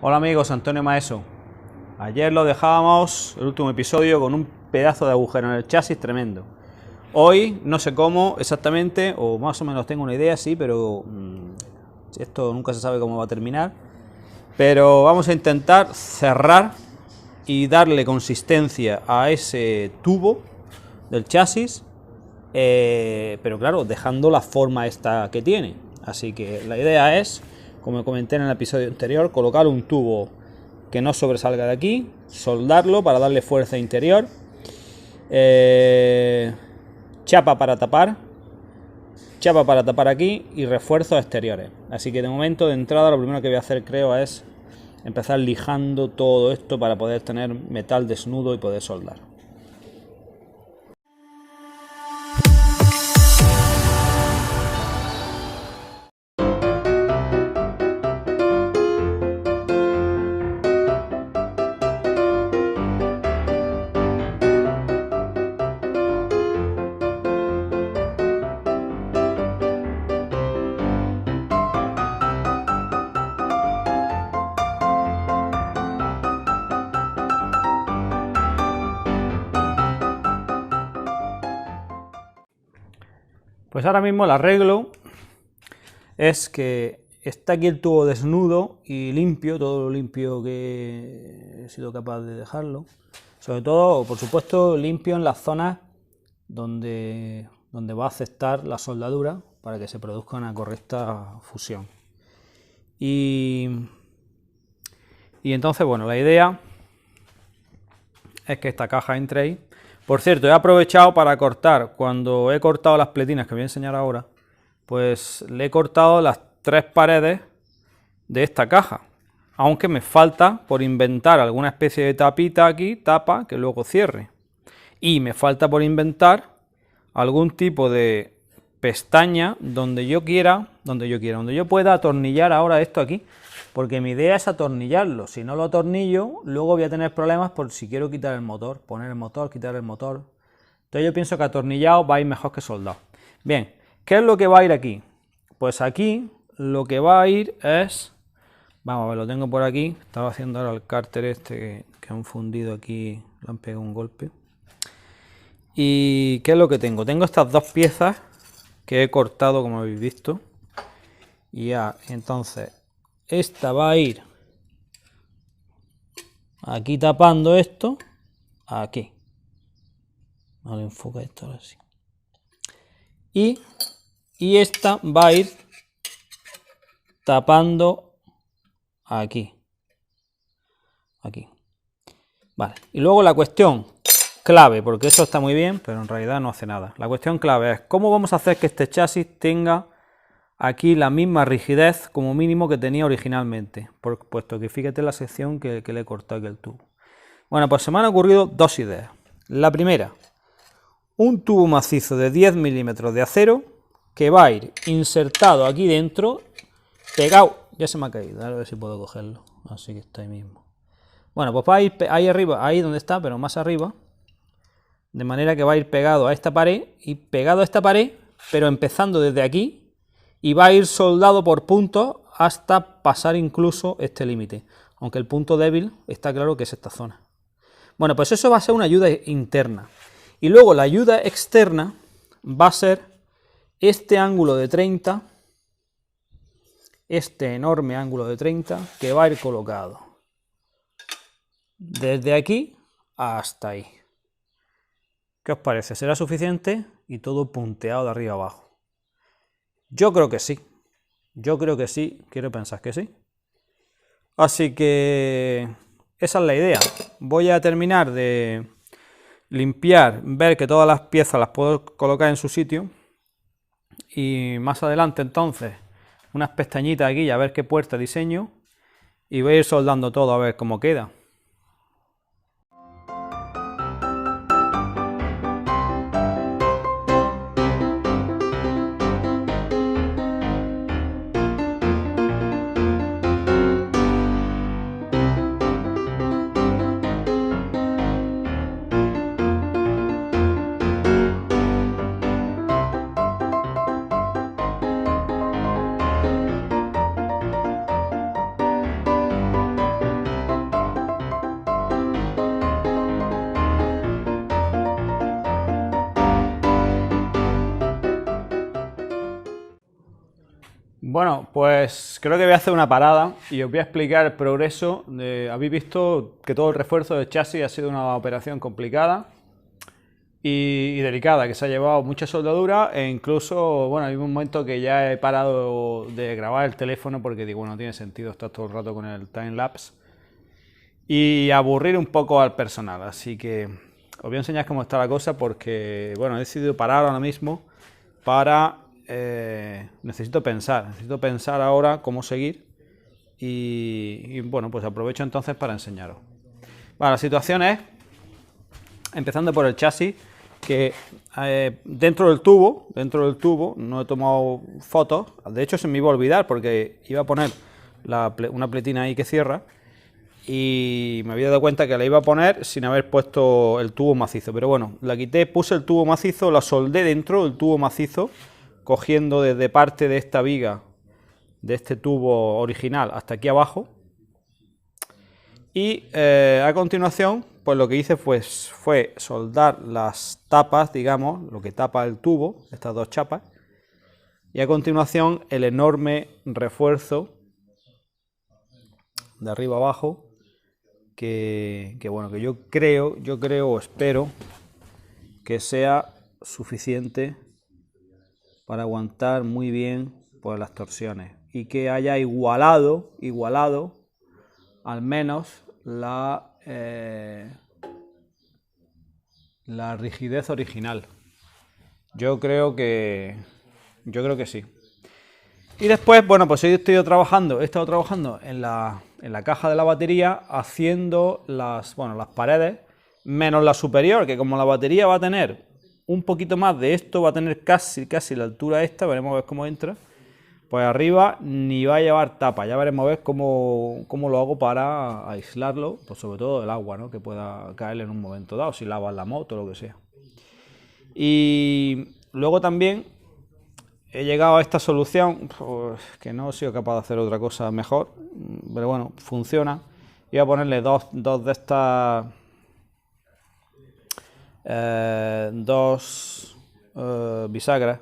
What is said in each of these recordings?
Hola amigos, Antonio Maeso. Ayer lo dejábamos, el último episodio, con un pedazo de agujero en el chasis tremendo. Hoy no sé cómo exactamente, o más o menos tengo una idea, sí, pero esto nunca se sabe cómo va a terminar. Pero vamos a intentar cerrar y darle consistencia a ese tubo del chasis, pero claro, dejando la forma esta que tiene. Así que la idea es, como comenté en el episodio anterior, colocar un tubo que no sobresalga de aquí, soldarlo para darle fuerza interior, chapa para tapar aquí y refuerzos exteriores. Así que de momento, de entrada, lo primero que voy a hacer, creo, es empezar lijando todo esto para poder tener metal desnudo y poder soldar. Pues ahora mismo el arreglo es que está aquí el tubo desnudo y limpio, todo lo limpio que he sido capaz de dejarlo. Sobre todo, por supuesto, limpio en las zonas donde va a aceptar la soldadura para que se produzca una correcta fusión. Y entonces, bueno, la idea es que esta caja entre ahí. Por cierto, he aprovechado para cortar, cuando he cortado las pletinas que voy a enseñar ahora, pues le he cortado las 3 paredes de esta caja, aunque me falta por inventar alguna especie de tapita aquí, tapa, que luego cierre. Y me falta por inventar algún tipo de pestaña donde yo pueda atornillar ahora esto aquí, porque mi idea es atornillarlo. Si no lo atornillo, luego voy a tener problemas por si quiero quitar el motor, poner el motor, quitar el motor. Entonces yo pienso que atornillado va a ir mejor que soldado. Bien, ¿qué es lo que va a ir aquí? Pues aquí lo que va a ir es, vamos a ver, lo tengo por aquí, estaba haciendo ahora el cárter este que han fundido aquí, le han pegado un golpe. ¿Y qué es lo que tengo? Tengo estas 2 piezas que he cortado, como habéis visto. Y ya, entonces, esta va a ir aquí tapando esto, aquí. Vale, enfoca esto ahora sí. Y esta va a ir tapando aquí. Aquí. Vale, y luego la cuestión clave, porque eso está muy bien, pero en realidad no hace nada. La cuestión clave es cómo vamos a hacer que este chasis tenga aquí la misma rigidez como mínimo que tenía originalmente, puesto que fíjate la sección que le he cortado aquí el tubo. Bueno, pues se me han ocurrido 2 ideas. La primera, un tubo macizo de 10 milímetros de acero que va a ir insertado aquí dentro, pegado, ya se me ha caído, a ver si puedo cogerlo, así que está ahí mismo. Bueno, pues va a ir ahí arriba, ahí donde está, pero más arriba, de manera que va a ir pegado a esta pared y pegado a esta pared, pero empezando desde aquí, y va a ir soldado por puntos hasta pasar incluso este límite, aunque el punto débil está claro que es esta zona. Bueno, pues eso va a ser una ayuda interna. Y luego la ayuda externa va a ser este ángulo de 30, este enorme ángulo de 30, que va a ir colocado desde aquí hasta ahí. ¿Qué os parece? ¿Será suficiente? Y todo punteado de arriba abajo. Yo creo que sí. Quiero pensar que sí. Así que esa es la idea. Voy a terminar de limpiar, ver que todas las piezas las puedo colocar en su sitio. Y más adelante entonces unas pestañitas aquí y a ver qué puerta diseño. Y voy a ir soldando todo a ver cómo queda. Bueno, pues creo que voy a hacer una parada y os voy a explicar el progreso. Habéis visto que todo el refuerzo del chasis ha sido una operación complicada y delicada, que se ha llevado mucha soldadura e incluso, bueno, hay un momento que ya he parado de grabar el teléfono porque digo, bueno, no tiene sentido estar todo el rato con el time-lapse y aburrir un poco al personal. Así que os voy a enseñar cómo está la cosa porque, bueno, he decidido parar ahora mismo para... necesito pensar ahora cómo seguir y bueno, pues aprovecho entonces para enseñaros. Bueno, la situación es, empezando por el chasis, que dentro del tubo, no he tomado fotos, de hecho se me iba a olvidar porque iba a poner una pletina ahí que cierra y me había dado cuenta que la iba a poner sin haber puesto el tubo macizo, pero bueno, la quité, puse el tubo macizo, la soldé dentro del tubo macizo, cogiendo desde parte de esta viga, de este tubo original, hasta aquí abajo. Y a continuación, pues lo que hice fue soldar las tapas, digamos, lo que tapa el tubo, estas dos chapas. Y a continuación, el enorme refuerzo de arriba abajo, que bueno, que yo creo o espero que sea suficiente para aguantar muy bien pues, las torsiones y que haya igualado al menos la rigidez original. Yo creo que sí. Y después, bueno, pues he estado trabajando en la caja de la batería haciendo las paredes menos la superior, que como la batería va a tener un poquito más de esto, va a tener casi la altura esta, veremos a ver cómo entra, pues arriba ni va a llevar tapa, ya veremos a ver cómo lo hago para aislarlo, pues sobre todo del agua, ¿no? Que pueda caer en un momento dado, si lavas la moto o lo que sea. Y luego también he llegado a esta solución, pues, que no he sido capaz de hacer otra cosa mejor, pero bueno, funciona. Voy a ponerle dos de estas... bisagras,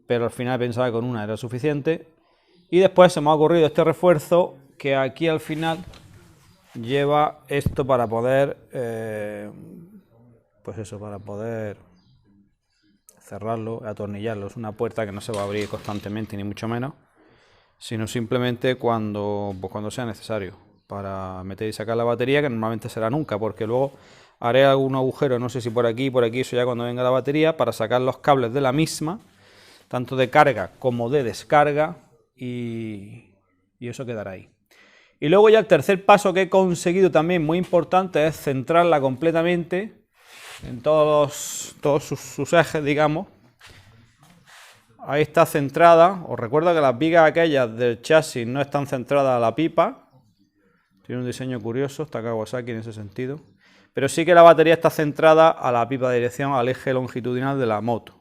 pero al final pensaba que con una era suficiente. Y después se me ha ocurrido este refuerzo que aquí al final lleva esto para poder pues eso, para poder cerrarlo, atornillarlo. Es una puerta que no se va a abrir constantemente ni mucho menos, sino simplemente cuando sea necesario, para meter y sacar la batería, que normalmente será nunca, porque luego haré algún agujero, no sé si por aquí, eso ya cuando venga la batería, para sacar los cables de la misma, tanto de carga como de descarga, y eso quedará ahí. Y luego ya el tercer paso que he conseguido también muy importante es centrarla completamente en todos sus ejes, digamos. Ahí está centrada. Os recuerdo que las vigas aquellas del chasis no están centradas a la pipa. Tiene un diseño curioso, está Kawasaki en ese sentido. Pero sí que la batería está centrada a la pipa de dirección, al eje longitudinal de la moto.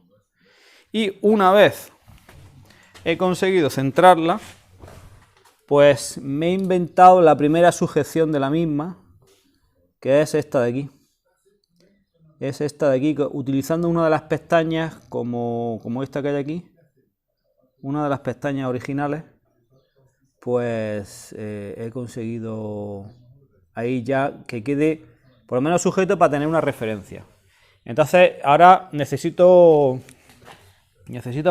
Y una vez he conseguido centrarla, pues me he inventado la primera sujeción de la misma, que es esta de aquí. Es esta de aquí, utilizando una de las pestañas, como esta que hay aquí, una de las pestañas originales, pues he conseguido ahí ya que quede por lo menos sujeto para tener una referencia. Entonces ahora necesito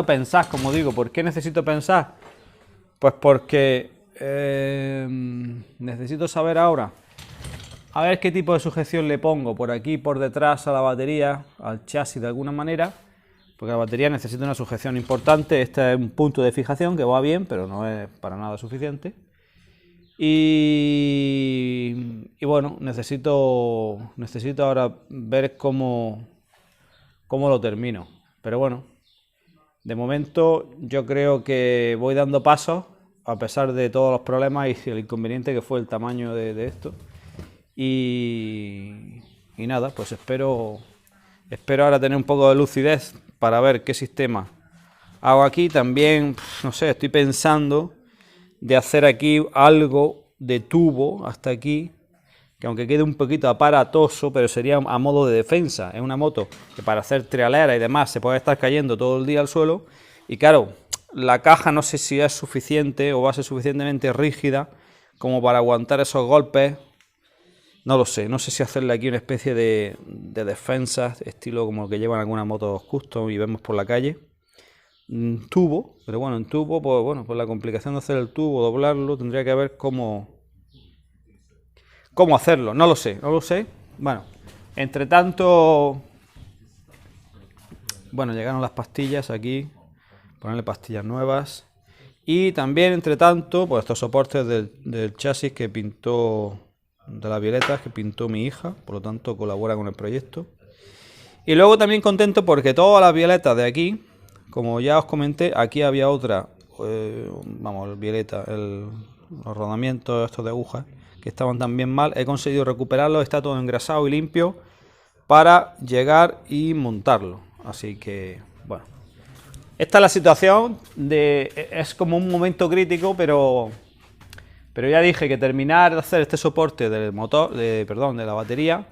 pensar, como digo. ¿Por qué necesito pensar? Pues porque necesito saber ahora a ver qué tipo de sujeción le pongo por aquí, por detrás a la batería, al chasis de alguna manera, porque la batería necesita una sujeción importante. Este es un punto de fijación que va bien, pero no es para nada suficiente. Y bueno, necesito ahora ver cómo lo termino. Pero bueno, de momento yo creo que voy dando pasos, a pesar de todos los problemas y el inconveniente que fue el tamaño de esto. Y nada, pues espero ahora tener un poco de lucidez para ver qué sistema hago aquí. También, no sé, estoy pensando de hacer aquí algo de tubo hasta aquí, que aunque quede un poquito aparatoso, pero sería a modo de defensa. Es una moto que para hacer trialera y demás se puede estar cayendo todo el día al suelo, y claro, la caja no sé si es suficiente o va a ser suficientemente rígida como para aguantar esos golpes. No lo sé, no sé si hacerle aquí una especie de defensa, estilo como el que llevan algunas motos custom y vemos por la calle. Tubo, pero bueno, en tubo, pues bueno, por la complicación de hacer el tubo, doblarlo, tendría que ver cómo hacerlo, no lo sé. Bueno, entre tanto, bueno, llegaron las pastillas aquí, ponerle pastillas nuevas. Y también, entre tanto, pues estos soportes del chasis que pintó, de las violetas que pintó mi hija, por lo tanto colabora con el proyecto. Y luego también contento porque todas las violetas de aquí, como ya os comenté, aquí había otra, vamos, violeta, los rodamientos estos de agujas, que estaban también mal, he conseguido recuperarlos, está todo engrasado y limpio para llegar y montarlo. Así que, bueno, esta es la situación, es como un momento crítico, pero ya dije que terminar de hacer este soporte del motor, de la batería,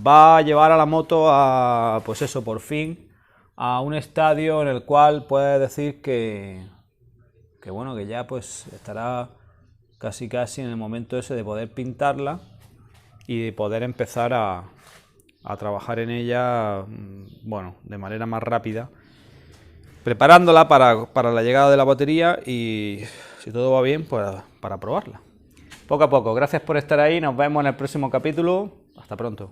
va a llevar a la moto a, pues eso, por fin, a un estadio en el cual puedes decir que bueno, que ya pues estará casi en el momento ese de poder pintarla y de poder empezar a trabajar en ella, bueno, de manera más rápida, preparándola para la llegada de la batería y, si todo va bien, pues para probarla. Poco a poco. Gracias por estar ahí. Nos vemos en el próximo capítulo. Hasta pronto.